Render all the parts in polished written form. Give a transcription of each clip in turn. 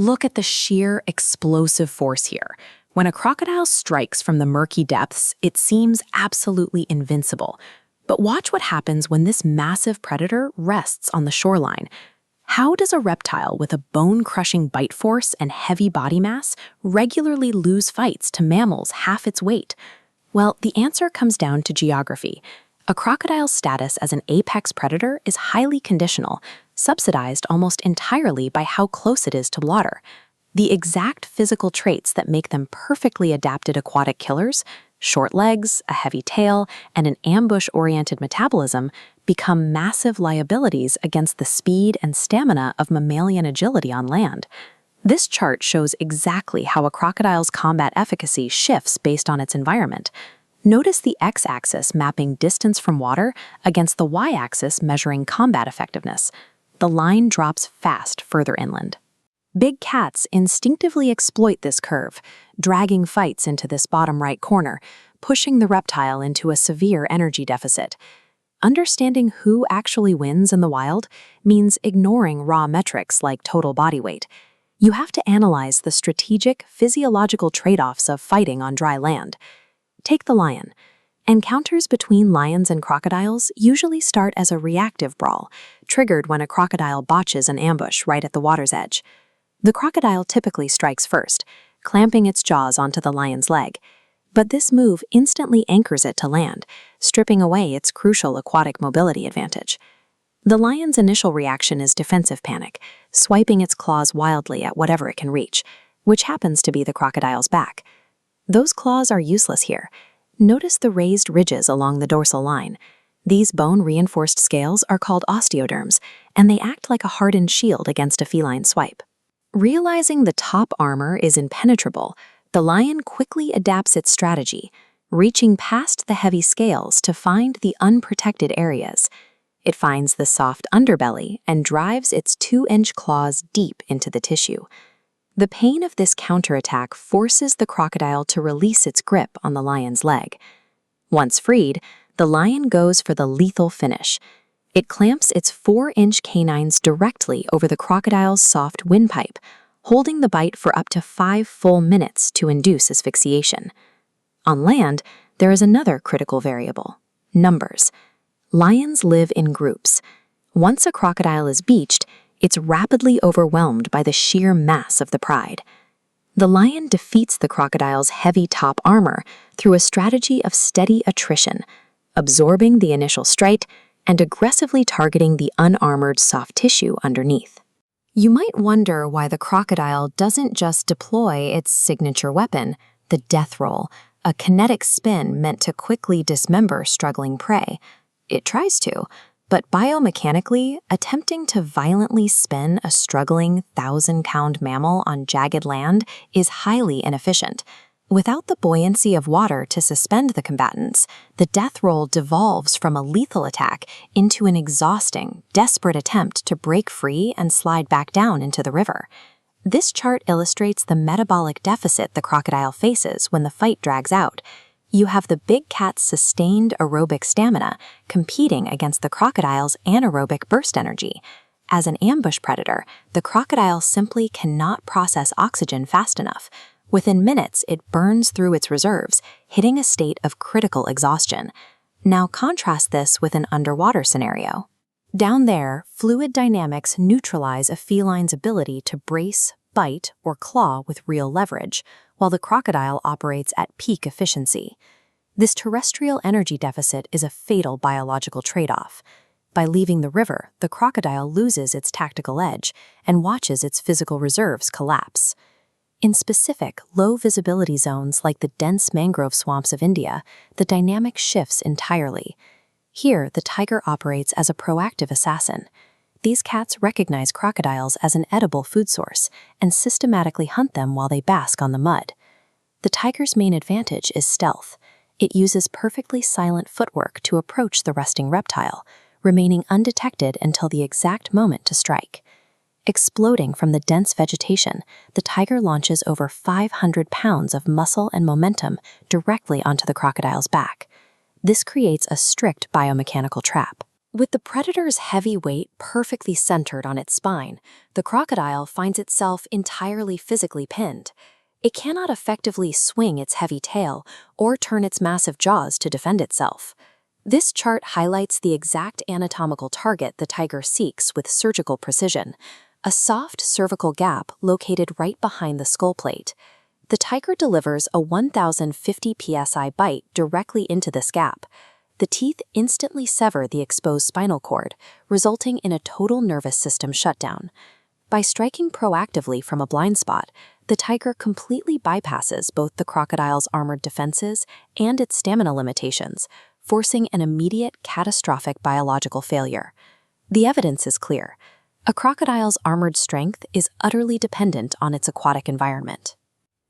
Look at the sheer explosive force here. When a crocodile strikes from the murky depths, it seems absolutely invincible. But watch what happens when this massive predator rests on the shoreline. How does a reptile with a bone-crushing bite force and heavy body mass regularly lose fights to mammals half its weight? Well, the answer comes down to geography. A crocodile's status as an apex predator is highly conditional, subsidized almost entirely by how close it is to water. The exact physical traits that make them perfectly adapted aquatic killers, short legs, a heavy tail, and an ambush-oriented metabolism, become massive liabilities against the speed and stamina of mammalian agility on land. This chart shows exactly how a crocodile's combat efficacy shifts based on its environment. Notice the x-axis mapping distance from water against the y-axis measuring combat effectiveness. The line drops fast further inland. Big cats instinctively exploit this curve, dragging fights into this bottom right corner, pushing the reptile into a severe energy deficit. Understanding who actually wins in the wild means ignoring raw metrics like total body weight. You have to analyze the strategic, physiological trade-offs of fighting on dry land. Take the lion. Encounters between lions and crocodiles usually start as a reactive brawl, triggered when a crocodile botches an ambush right at the water's edge. The crocodile typically strikes first, clamping its jaws onto the lion's leg. But this move instantly anchors it to land, stripping away its crucial aquatic mobility advantage. The lion's initial reaction is defensive panic, swiping its claws wildly at whatever it can reach, which happens to be the crocodile's back. Those claws are useless here. Notice the raised ridges along the dorsal line. These bone-reinforced scales are called osteoderms, and they act like a hardened shield against a feline swipe. Realizing the top armor is impenetrable, the lion quickly adapts its strategy, reaching past the heavy scales to find the unprotected areas. It finds the soft underbelly and drives its 2-inch claws deep into the tissue. The pain of this counterattack forces the crocodile to release its grip on the lion's leg. Once freed, the lion goes for the lethal finish. It clamps its 4-inch canines directly over the crocodile's soft windpipe, holding the bite for up to 5 full minutes to induce asphyxiation. On land, there is another critical variable: numbers. Lions live in groups. Once a crocodile is beached, it's rapidly overwhelmed by the sheer mass of the pride. The lion defeats the crocodile's heavy top armor through a strategy of steady attrition, absorbing the initial strike and aggressively targeting the unarmored soft tissue underneath. You might wonder why the crocodile doesn't just deploy its signature weapon, the death roll, a kinetic spin meant to quickly dismember struggling prey. It tries to, but biomechanically, attempting to violently spin a struggling 1,000-pound mammal on jagged land is highly inefficient. Without the buoyancy of water to suspend the combatants, the death roll devolves from a lethal attack into an exhausting, desperate attempt to break free and slide back down into the river. This chart illustrates the metabolic deficit the crocodile faces when the fight drags out. You have the big cat's sustained aerobic stamina competing against the crocodile's anaerobic burst energy. As an ambush predator, the crocodile simply cannot process oxygen fast enough. Within minutes, it burns through its reserves, hitting a state of critical exhaustion. Now contrast this with an underwater scenario. Down there, fluid dynamics neutralize a feline's ability to brace, bite, or claw with real leverage, while the crocodile operates at peak efficiency. This terrestrial energy deficit is a fatal biological trade-off. By leaving the river, the crocodile loses its tactical edge and watches its physical reserves collapse. In specific, low-visibility zones like the dense mangrove swamps of India, the dynamic shifts entirely. Here, the tiger operates as a proactive assassin. These cats recognize crocodiles as an edible food source and systematically hunt them while they bask on the mud. The tiger's main advantage is stealth. It uses perfectly silent footwork to approach the resting reptile, remaining undetected until the exact moment to strike. Exploding from the dense vegetation, the tiger launches over 500 pounds of muscle and momentum directly onto the crocodile's back. This creates a strict biomechanical trap. With the predator's heavy weight perfectly centered on its spine, the crocodile finds itself entirely physically pinned. It cannot effectively swing its heavy tail or turn its massive jaws to defend itself. This chart highlights the exact anatomical target the tiger seeks with surgical precision, a soft cervical gap located right behind the skull plate. The tiger delivers a 1,050 psi bite directly into this gap. The teeth instantly sever the exposed spinal cord, resulting in a total nervous system shutdown. By striking proactively from a blind spot, the tiger completely bypasses both the crocodile's armored defenses and its stamina limitations, forcing an immediate catastrophic biological failure. The evidence is clear. A crocodile's armored strength is utterly dependent on its aquatic environment.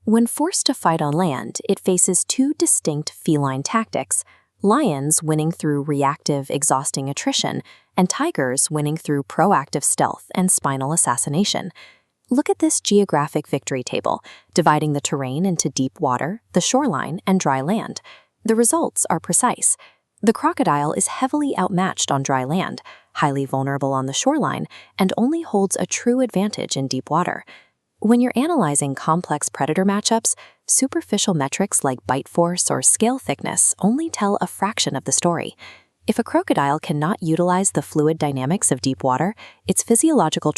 When forced to fight on land, it faces two distinct feline tactics: lions winning through reactive, exhausting attrition, and tigers winning through proactive stealth and spinal assassination. Look at this geographic victory table, dividing the terrain into deep water, the shoreline, and dry land. The results are precise. The crocodile is heavily outmatched on dry land, highly vulnerable on the shoreline, and only holds a true advantage in deep water. When you're analyzing complex predator matchups, superficial metrics like bite force or scale thickness only tell a fraction of the story. If a crocodile cannot utilize the fluid dynamics of deep water, its physiological